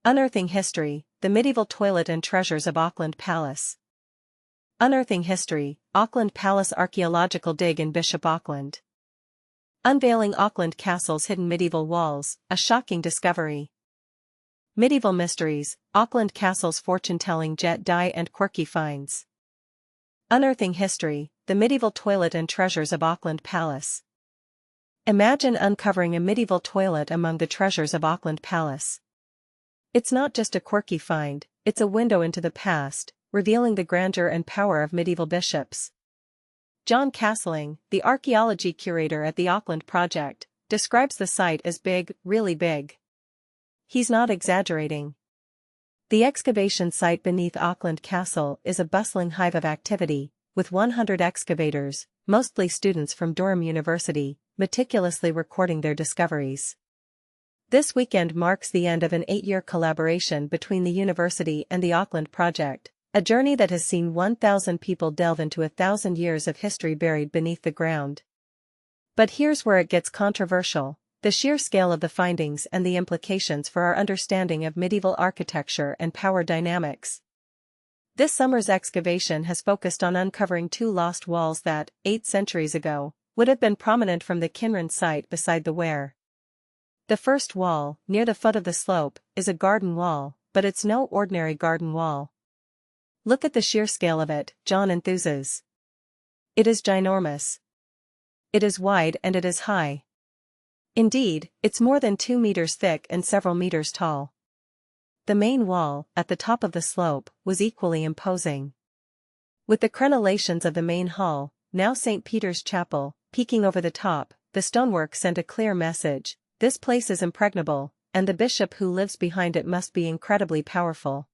Unearthing History, the Medieval Toilet and Treasures of Auckland Palace. Unearthing History, Auckland Palace Archaeological Dig in Bishop Auckland. Unveiling Auckland Castle's Hidden Medieval Walls, a Shocking Discovery. Medieval Mysteries, Auckland Castle's Fortune-Telling Jet Dye and Quirky Finds. Unearthing History, the Medieval Toilet and Treasures of Auckland Palace. Imagine uncovering a medieval toilet among the treasures of Auckland Palace. It's not just a quirky find, it's a window into the past, revealing the grandeur and power of medieval bishops. John Castling, the archaeology curator at the Auckland Project, describes the site as big, really big. He's not exaggerating. The excavation site beneath Auckland Castle is a bustling hive of activity, with 100 excavators, mostly students from Durham University, meticulously recording their discoveries. This weekend marks the end of an 8-year collaboration between the university and the Auckland Project, a journey that has seen 1,000 people delve into 1,000 years of history buried beneath the ground. But here's where it gets controversial: the sheer scale of the findings and the implications for our understanding of medieval architecture and power dynamics. This summer's excavation has focused on uncovering 2 lost walls that, 8 centuries ago, would have been prominent from the Kinran site beside the Wear. The first wall, near the foot of the slope, is a garden wall, but it's no ordinary garden wall. Look at the sheer scale of it, John enthuses. It is ginormous. It is wide and it is high. Indeed, it's more than 2 meters thick and several meters tall. The main wall, at the top of the slope, was equally imposing. With the crenellations of the main hall, now St. Peter's Chapel, peeking over the top, the stonework sent a clear message: this place is impregnable, and the bishop who lives behind it must be incredibly powerful.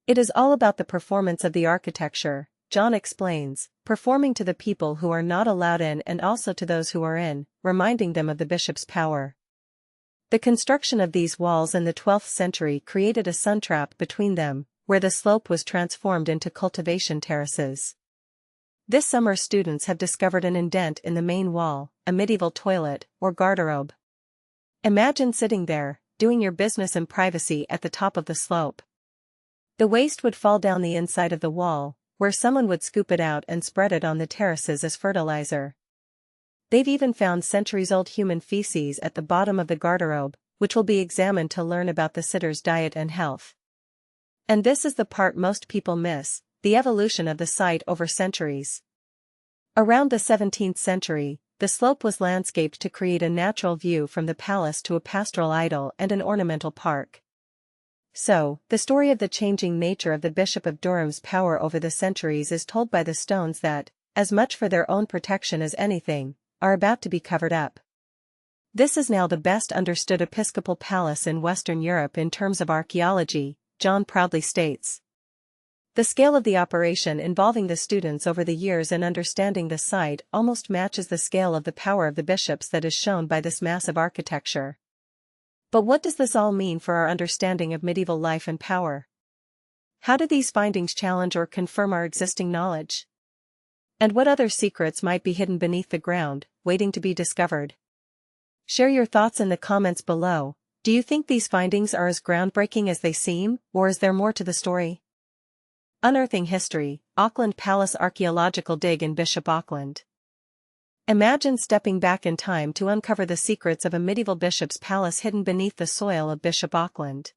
It is all about the performance of the architecture, John explains, performing to the people who are not allowed in and also to those who are in, reminding them of the bishop's power. The construction of these walls in the 12th century created a sun trap between them, where the slope was transformed into cultivation terraces. This summer students have discovered an indent in the main wall, a medieval toilet, or garderobe. Imagine sitting there, doing your business in privacy at the top of the slope. The waste would fall down the inside of the wall, where someone would scoop it out and spread it on the terraces as fertilizer. They've even found centuries-old human feces at the bottom of the garderobe, which will be examined to learn about the sitter's diet and health. And this is the part most people miss: the evolution of the site over centuries. Around the 17th century, the slope was landscaped to create a natural view from the palace to a pastoral idyll and an ornamental park. So, the story of the changing nature of the Bishop of Durham's power over the centuries is told by the stones that, as much for their own protection as anything, are about to be covered up. This is now the best understood episcopal palace in Western Europe in terms of archaeology, John proudly states. The scale of the operation involving the students over the years in understanding the site almost matches the scale of the power of the bishops that is shown by this massive architecture. But what does this all mean for our understanding of medieval life and power? How do these findings challenge or confirm our existing knowledge? And what other secrets might be hidden beneath the ground, waiting to be discovered? Share your thoughts in the comments below. Do you think these findings are as groundbreaking as they seem, or is there more to the story? Unearthing History, Auckland Palace Archaeological Dig in Bishop Auckland. Imagine stepping back in time to uncover the secrets of a medieval bishop's palace hidden beneath the soil of Bishop Auckland.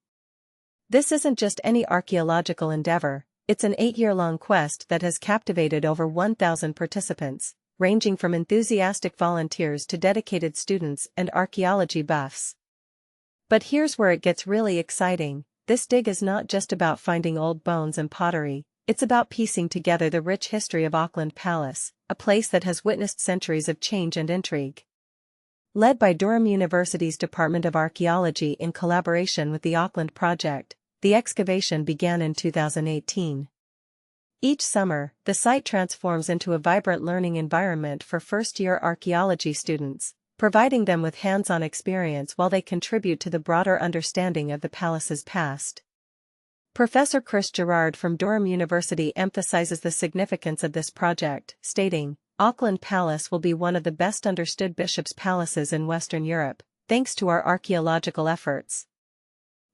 This isn't just any archaeological endeavor, it's an 8-year-long quest that has captivated over 1,000 participants, ranging from enthusiastic volunteers to dedicated students and archaeology buffs. But here's where it gets really exciting: this dig is not just about finding old bones and pottery, it's about piecing together the rich history of Auckland Palace, a place that has witnessed centuries of change and intrigue. Led by Durham University's Department of Archaeology in collaboration with the Auckland Project, the excavation began in 2018. Each summer, the site transforms into a vibrant learning environment for first-year archaeology students, providing them with hands-on experience while they contribute to the broader understanding of the palace's past. Professor Chris Gerard from Durham University emphasizes the significance of this project, stating, "Auckland Palace will be one of the best understood bishops' palaces in Western Europe, thanks to our archaeological efforts.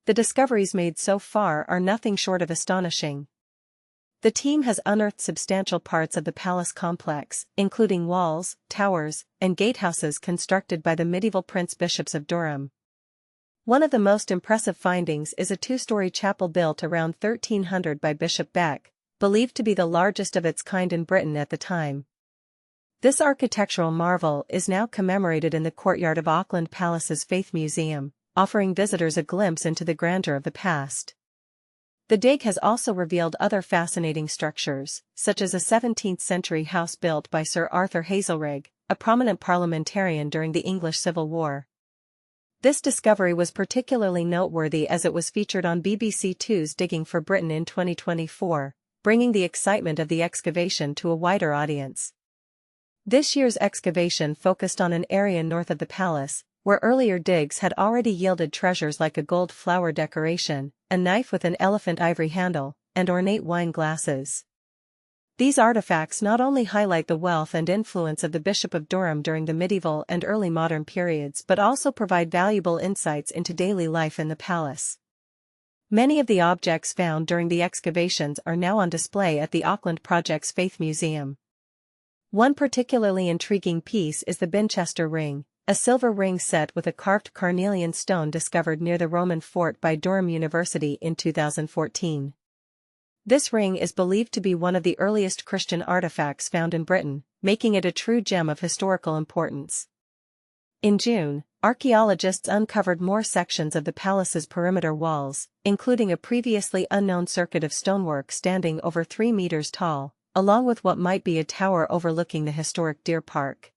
The discoveries made so far are nothing short of astonishing. The team has unearthed substantial parts of the palace complex, including walls, towers, and gatehouses constructed by the medieval Bishops of Durham. One of the most impressive findings is a two-story chapel built around 1300 by Bishop Beck, believed to be the largest of its kind in Britain at the time. This architectural marvel is now commemorated in the courtyard of Auckland Palace's Faith Museum, offering visitors a glimpse into the grandeur of the past. The dig has also revealed other fascinating structures, such as a 17th-century house built by Sir Arthur Hazelrig, a prominent parliamentarian during the English Civil War. This discovery was particularly noteworthy as it was featured on BBC Two's Digging for Britain in 2024, bringing the excitement of the excavation to a wider audience. This year's excavation focused on an area north of the palace, where earlier digs had already yielded treasures like a gold flower decoration, a knife with an elephant ivory handle, and ornate wine glasses. These artifacts not only highlight the wealth and influence of the Bishop of Durham during the medieval and early modern periods but also provide valuable insights into daily life in the palace. Many of the objects found during the excavations are now on display at the Auckland Project's Faith Museum. One particularly intriguing piece is the Binchester ring, a silver ring set with a carved carnelian stone discovered near the Roman fort by Durham University in 2014. This ring is believed to be one of the earliest Christian artifacts found in Britain, making it a true gem of historical importance. In June, archaeologists uncovered more sections of the palace's perimeter walls, including a previously unknown circuit of stonework standing over 3 meters tall, along with what might be a tower overlooking the historic deer park.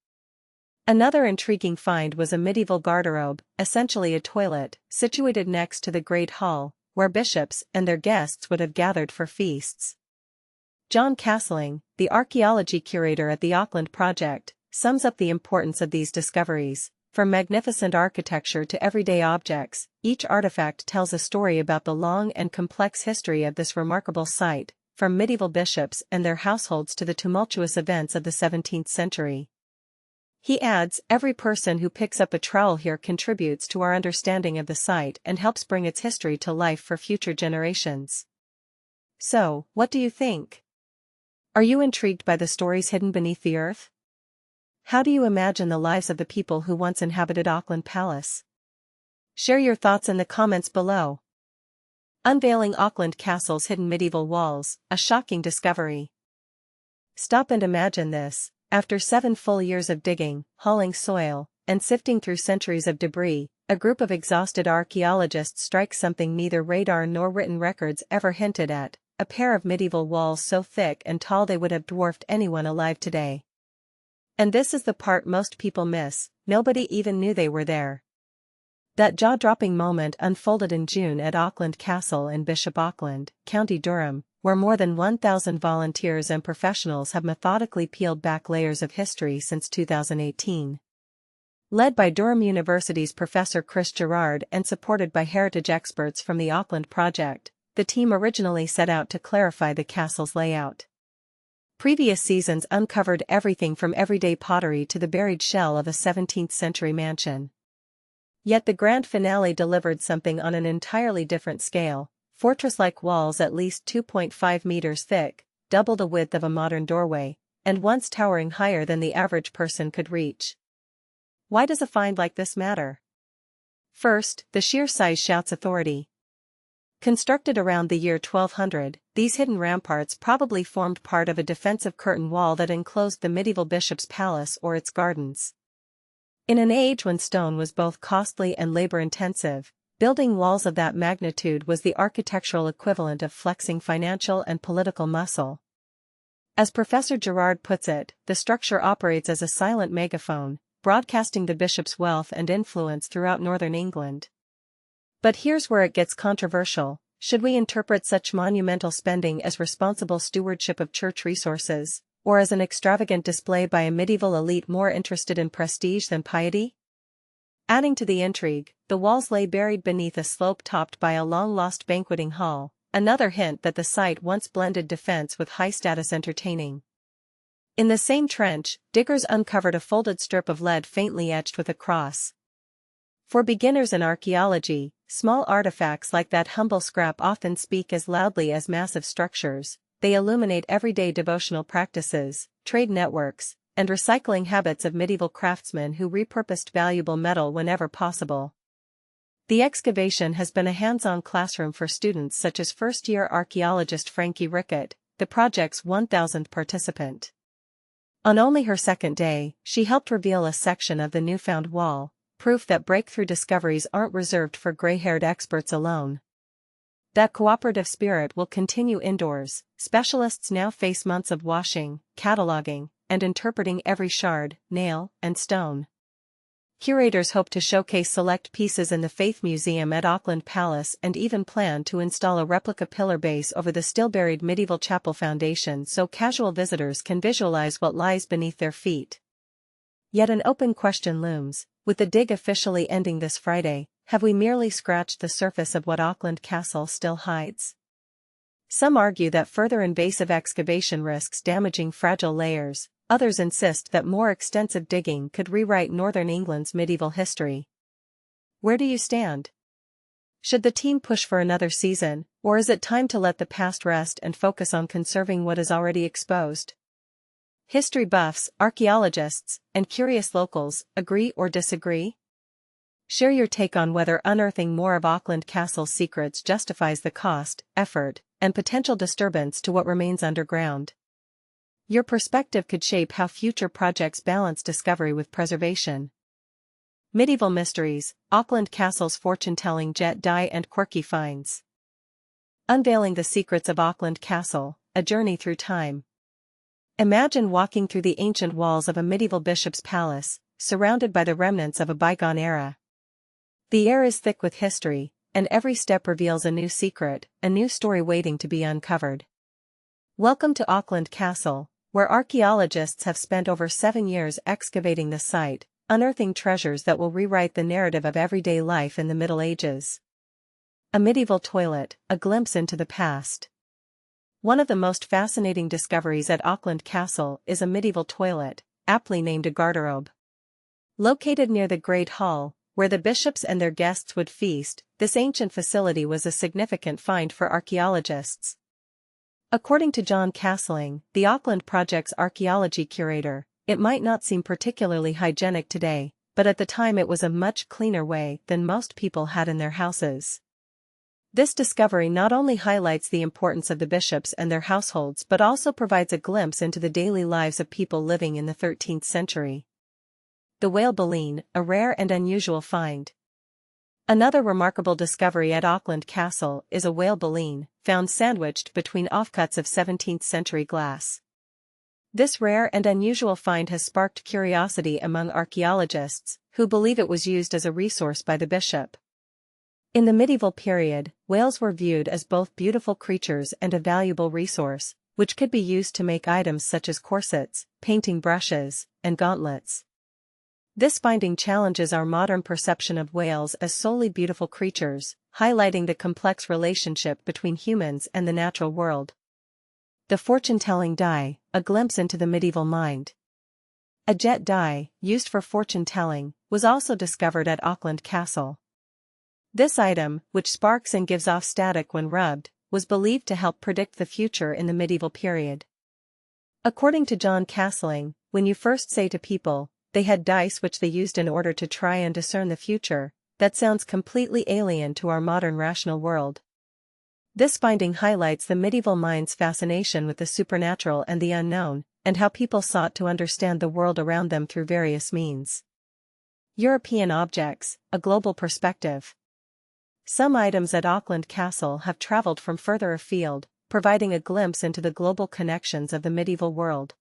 Another intriguing find was a medieval garderobe, essentially a toilet, situated next to the Great Hall, where bishops and their guests would have gathered for feasts. John Castling, the archaeology curator at the Auckland Project, sums up the importance of these discoveries. From magnificent architecture to everyday objects, each artifact tells a story about the long and complex history of this remarkable site, from medieval bishops and their households to the tumultuous events of the 17th century. He adds, every person who picks up a trowel here contributes to our understanding of the site and helps bring its history to life for future generations. So, what do you think? Are you intrigued by the stories hidden beneath the earth? How do you imagine the lives of the people who once inhabited Auckland Palace? Share your thoughts in the comments below. Unveiling Auckland Castle's hidden medieval walls, a shocking discovery. Stop and imagine this. After 7 full years of digging, hauling soil, and sifting through centuries of debris, a group of exhausted archaeologists strike something neither radar nor written records ever hinted at, a pair of medieval walls so thick and tall they would have dwarfed anyone alive today. And this is the part most people miss, nobody even knew they were there. That jaw-dropping moment unfolded in June at Auckland Castle in Bishop Auckland, County Durham, where more than 1,000 volunteers and professionals have methodically peeled back layers of history since 2018. Led by Durham University's Professor Chris Gerard and supported by heritage experts from the Auckland Project, the team originally set out to clarify the castle's layout. Previous seasons uncovered everything from everyday pottery to the buried shell of a 17th-century mansion. Yet the grand finale delivered something on an entirely different scale. Fortress-like walls at least 2.5 meters thick, double the width of a modern doorway, and once towering higher than the average person could reach. Why does a find like this matter? First, the sheer size shouts authority. Constructed around the year 1200, these hidden ramparts probably formed part of a defensive curtain wall that enclosed the medieval bishop's palace or its gardens. In an age when stone was both costly and labor-intensive, building walls of that magnitude was the architectural equivalent of flexing financial and political muscle. As Professor Gerard puts it, the structure operates as a silent megaphone, broadcasting the bishop's wealth and influence throughout northern England. But here's where it gets controversial. Should we interpret such monumental spending as responsible stewardship of church resources, or as an extravagant display by a medieval elite more interested in prestige than piety? Adding to the intrigue, the walls lay buried beneath a slope topped by a long-lost banqueting hall, another hint that the site once blended defense with high-status entertaining. In the same trench, diggers uncovered a folded strip of lead faintly etched with a cross. For beginners in archaeology, small artifacts like that humble scrap often speak as loudly as massive structures. They illuminate everyday devotional practices, trade networks, and recycling habits of medieval craftsmen who repurposed valuable metal whenever possible. The excavation has been a hands-on classroom for students such as first-year archaeologist Frankie Rickett, the project's 1,000th participant. On only her second day, she helped reveal a section of the newfound wall, proof that breakthrough discoveries aren't reserved for gray-haired experts alone. That cooperative spirit will continue indoors. Specialists now face months of washing, cataloging, and interpreting every shard, nail, and stone. Curators hope to showcase select pieces in the Faith Museum at Auckland Palace and even plan to install a replica pillar base over the still-buried medieval chapel foundation so casual visitors can visualize what lies beneath their feet. Yet an open question looms, with the dig officially ending this Friday. Have we merely scratched the surface of what Auckland Castle still hides? Some argue that further invasive excavation risks damaging fragile layers. Others insist that more extensive digging could rewrite Northern England's medieval history. Where do you stand? Should the team push for another season, or is it time to let the past rest and focus on conserving what is already exposed? History buffs, archaeologists, and curious locals agree or disagree? Share your take on whether unearthing more of Auckland Castle's secrets justifies the cost, effort, and potential disturbance to what remains underground. Your perspective could shape how future projects balance discovery with preservation. Medieval Mysteries, Auckland Castle's fortune-telling jet die and quirky finds. Unveiling the secrets of Auckland Castle, a journey through time. Imagine walking through the ancient walls of a medieval bishop's palace, surrounded by the remnants of a bygone era. The air is thick with history, and every step reveals a new secret, a new story waiting to be uncovered. Welcome to Auckland Castle, where archaeologists have spent over 7 years excavating the site, unearthing treasures that will rewrite the narrative of everyday life in the Middle Ages. A medieval toilet, a glimpse into the past. One of the most fascinating discoveries at Auckland Castle is a medieval toilet, aptly named a garderobe. Located near the Great Hall, where the bishops and their guests would feast, this ancient facility was a significant find for archaeologists. According to John Castling, the Auckland Project's archaeology curator, it might not seem particularly hygienic today, but at the time it was a much cleaner way than most people had in their houses. This discovery not only highlights the importance of the bishops and their households but also provides a glimpse into the daily lives of people living in the 13th century. The whale baleen, a rare and unusual find. Another remarkable discovery at Auckland Castle is a whale baleen, found sandwiched between offcuts of 17th-century glass. This rare and unusual find has sparked curiosity among archaeologists, who believe it was used as a resource by the bishop. In the medieval period, whales were viewed as both beautiful creatures and a valuable resource, which could be used to make items such as corsets, painting brushes, and gauntlets. This finding challenges our modern perception of whales as solely beautiful creatures, highlighting the complex relationship between humans and the natural world. The fortune-telling die, a glimpse into the medieval mind. A jet die, used for fortune-telling, was also discovered at Auckland Castle. This item, which sparks and gives off static when rubbed, was believed to help predict the future in the medieval period. According to John Castling, when you first say to people, they had dice which they used in order to try and discern the future, that sounds completely alien to our modern rational world. This finding highlights the medieval mind's fascination with the supernatural and the unknown, and how people sought to understand the world around them through various means. European objects, a global perspective. Some items at Auckland Castle have traveled from further afield, providing a glimpse into the global connections of the medieval world.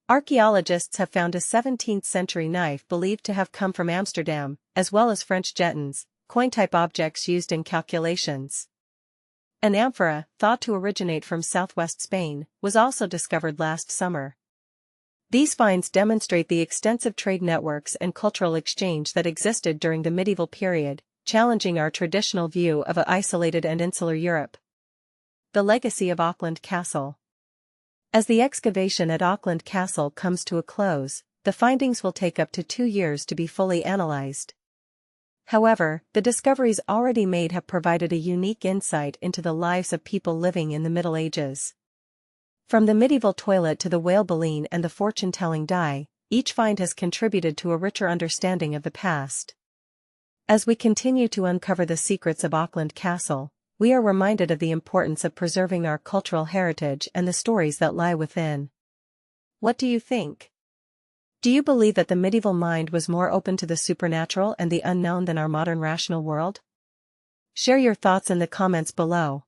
Archaeologists have found a 17th-century knife believed to have come from Amsterdam, as well as French jetons, coin-type objects used in calculations. An amphora, thought to originate from southwest Spain, was also discovered last summer. These finds demonstrate the extensive trade networks and cultural exchange that existed during the medieval period, challenging our traditional view of a isolated and insular Europe. The legacy of Auckland Castle. As the excavation at Auckland Castle comes to a close, the findings will take up to 2 years to be fully analyzed. However, the discoveries already made have provided a unique insight into the lives of people living in the Middle Ages. From the medieval toilet to the whale baleen and the fortune-telling die, each find has contributed to a richer understanding of the past. As we continue to uncover the secrets of Auckland Castle, we are reminded of the importance of preserving our cultural heritage and the stories that lie within. What do you think? Do you believe that the medieval mind was more open to the supernatural and the unknown than our modern rational world? Share your thoughts in the comments below.